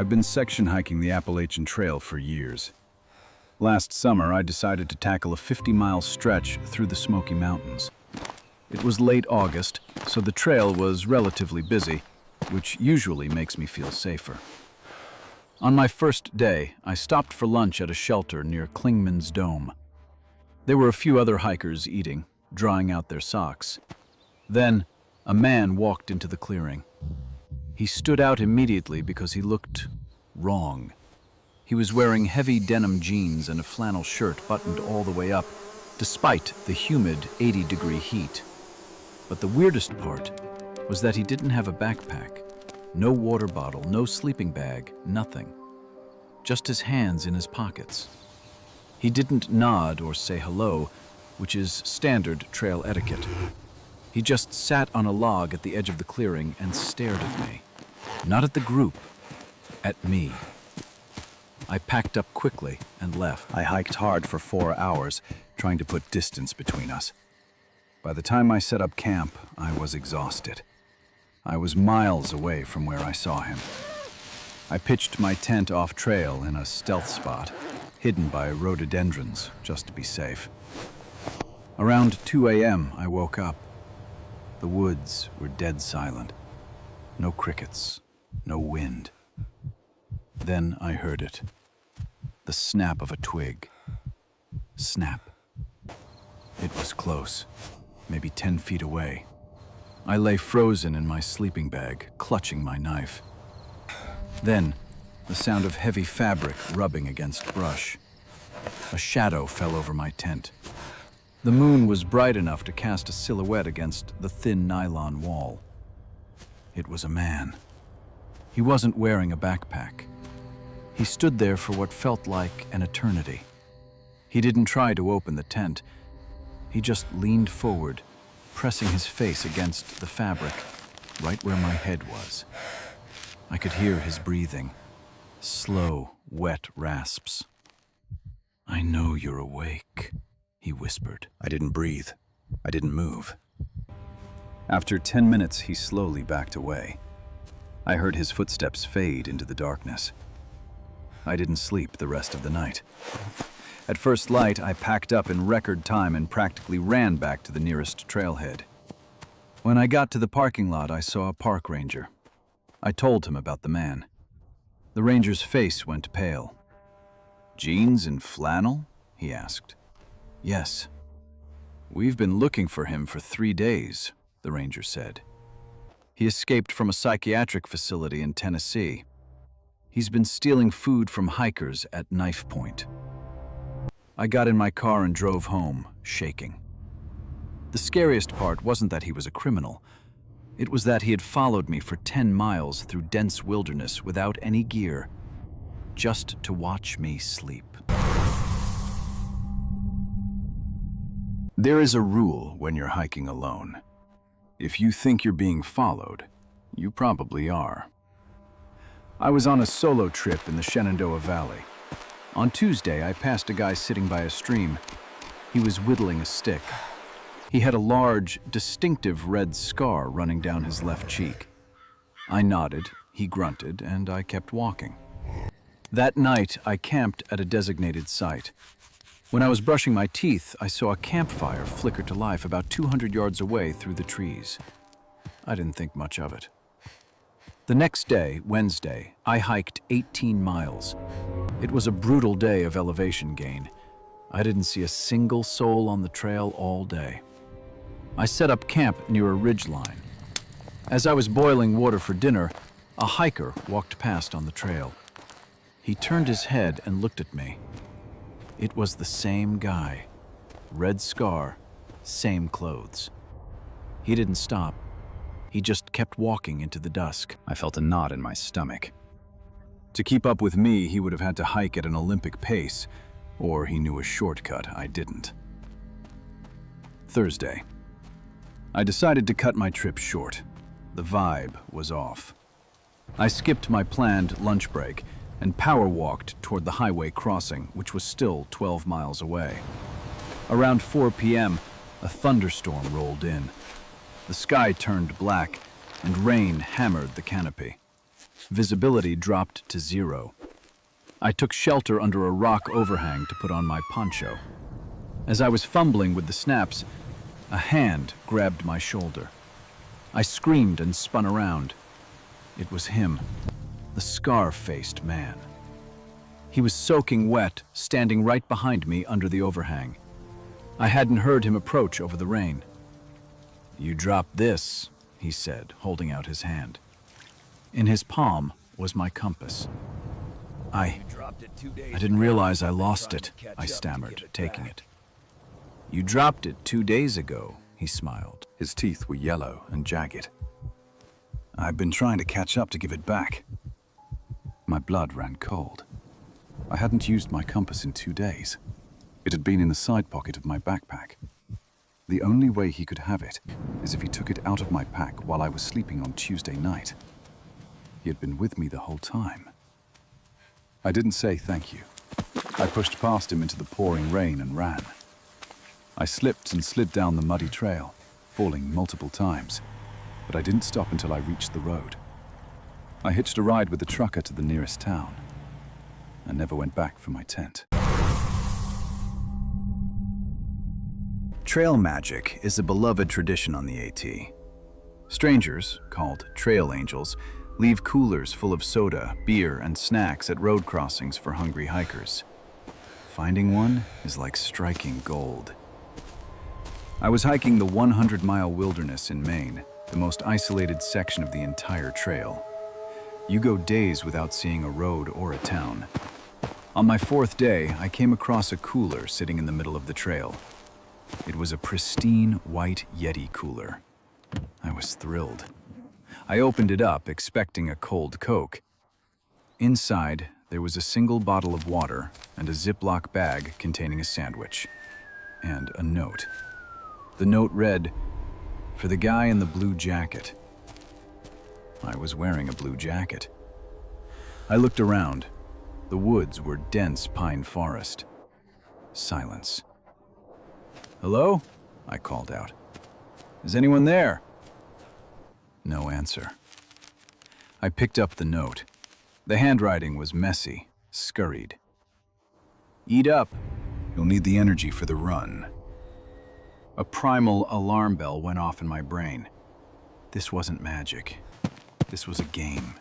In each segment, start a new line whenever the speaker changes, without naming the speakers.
I've been section hiking the Appalachian Trail for years. Last summer, I decided to tackle a 50-mile stretch through the Smoky Mountains. It was late August, so the trail was relatively busy, which usually makes me feel safer. On my first day, I stopped for lunch at a shelter near Clingman's Dome. There were a few other hikers eating, drying out their socks. Then, a man walked into the clearing. He stood out immediately because he looked wrong. He was wearing heavy denim jeans and a flannel shirt buttoned all the way up, despite the humid 80-degree heat. But the weirdest part was that he didn't have a backpack, no water bottle, no sleeping bag, nothing. Just his hands in his pockets. He didn't nod or say hello, which is standard trail etiquette. He just sat on a log at the edge of the clearing and stared at me. Not at the group, at me. I packed up quickly and left.
I hiked hard for 4 hours, trying to put distance between us. By the time I set up camp, I was exhausted. I was miles away from where I saw him. I pitched my tent off-trail in a stealth spot, hidden by rhododendrons, just to be safe. Around 2 a.m., I woke up. The woods were dead silent. No crickets, no wind. Then I heard it. The snap of a twig. Snap. It was close, maybe 10 feet away. I lay frozen in my sleeping bag, clutching my knife. Then, the sound of heavy fabric rubbing against brush. A shadow fell over my tent. The moon was bright enough to cast a silhouette against the thin nylon wall. It was a man. He wasn't wearing a backpack. He stood there for what felt like an eternity. He didn't try to open the tent. He just leaned forward, pressing his face against the fabric, right where my head was. I could hear his breathing, slow, wet rasps. "I know you're awake," he whispered.
I didn't breathe. I didn't move. After 10 minutes, he slowly backed away. I heard his footsteps fade into the darkness. I didn't sleep the rest of the night. At first light, I packed up in record time and practically ran back to the nearest trailhead. When I got to the parking lot, I saw a park ranger. I told him about the man. The ranger's face went pale. "Jeans and flannel?" he asked. "Yes. We've been looking for him for 3 days," the ranger said. "He escaped from a psychiatric facility in Tennessee. He's been stealing food from hikers at knife point." I got in my car and drove home, shaking. The scariest part wasn't that he was a criminal. It was that he had followed me for 10 miles through dense wilderness without any gear, just to watch me sleep. There is a rule when you're hiking alone. If you think you're being followed, you probably are. I was on a solo trip in the Shenandoah Valley. On Tuesday, I passed a guy sitting by a stream. He was whittling a stick. He had a large, distinctive red scar running down his left cheek. I nodded, he grunted, and I kept walking. That night, I camped at a designated site. When I was brushing my teeth, I saw a campfire flicker to life about 200 yards away through the trees. I didn't think much of it. The next day, Wednesday, I hiked 18 miles. It was a brutal day of elevation gain. I didn't see a single soul on the trail all day. I set up camp near a ridgeline. As I was boiling water for dinner, a hiker walked past on the trail. He turned his head and looked at me. It was the same guy. Red scar, same clothes. He didn't stop. He just kept walking into the dusk. I felt a knot in my stomach. To keep up with me, he would have had to hike at an Olympic pace, or he knew a shortcut I didn't. Thursday. I decided to cut my trip short. The vibe was off. I skipped my planned lunch break and power walked toward the highway crossing, which was still 12 miles away. Around 4 p.m., a thunderstorm rolled in. The sky turned black, and rain hammered the canopy.
Visibility dropped to 0. I took shelter under a rock overhang to put on my poncho. As I was fumbling with the snaps, a hand grabbed my shoulder. I screamed and spun around. It was him, the scar-faced man. He was soaking wet, standing right behind me under the overhang. I hadn't heard him approach over the rain. "You dropped this," he said, holding out his hand. In his palm was my compass. I didn't realize I lost it," I stammered, taking it. "You dropped it 2 days ago," he smiled.
His teeth were yellow and jagged. "I've been trying to catch up to give it back." My blood ran cold. I hadn't used my compass in 2 days. It had been in the side pocket of my backpack. The only way he could have it is if he took it out of my pack while I was sleeping on Tuesday night. He had been with me the whole time. I didn't say thank you. I pushed past him into the pouring rain and ran. I slipped and slid down the muddy trail, falling multiple times, but I didn't stop until I reached the road. I hitched a ride with the trucker to the nearest town and never went back for my tent. Trail magic is a beloved tradition on the AT. Strangers, called trail angels, leave coolers full of soda, beer, and snacks at road crossings for hungry hikers. Finding one is like striking gold. I was hiking the 100-mile wilderness in Maine, the most isolated section of the entire trail. You go days without seeing a road or a town. On my 4th day, I came across a cooler sitting in the middle of the trail. It was a pristine white Yeti cooler. I was thrilled. I opened it up, expecting a cold Coke. Inside, there was a single bottle of water and a Ziploc bag containing a sandwich. And a note. The note read, "For the guy in the blue jacket." I was wearing a blue jacket. I looked around. The woods were dense pine forest. Silence. "Hello?" I called out. "Is anyone there?" No answer. I picked up the note. The handwriting was messy, scurried. "Eat up. You'll need the energy for the run." A primal alarm bell went off in my brain. This wasn't magic. This was a game.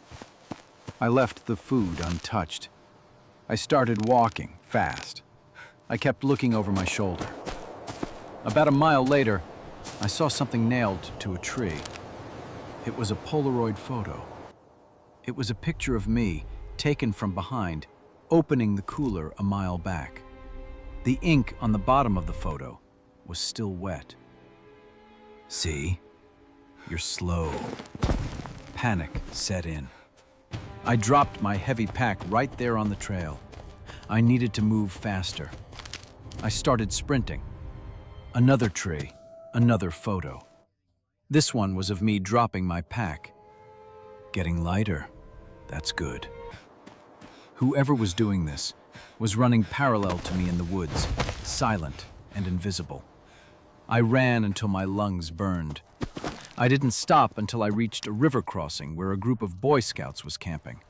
I left the food untouched. I started walking, fast. I kept looking over my shoulder. About a mile later, I saw something nailed to a tree. It was a Polaroid photo. It was a picture of me, taken from behind, opening the cooler a mile back. The ink on the bottom of the photo was still wet. "See? You're slow." Panic set in. I dropped my heavy pack right there on the trail. I needed to move faster. I started sprinting. Another tree, another photo. This one was of me dropping my pack. Getting lighter. That's good. Whoever was doing this was running parallel to me in the woods, silent and invisible. I ran until my lungs burned. I didn't stop until I reached a river crossing where a group of Boy Scouts was camping.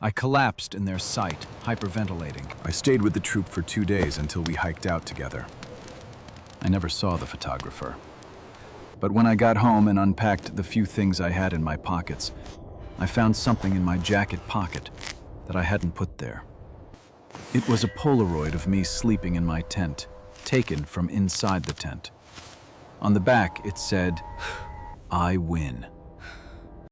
I collapsed in their sight, hyperventilating. I stayed with the troop for 2 days until we hiked out together. I never saw the photographer. But when I got home and unpacked the few things I had in my pockets, I found something in my jacket pocket that I hadn't put there. It was a Polaroid of me sleeping in my tent, taken from inside the tent. On the back, it said, "I win."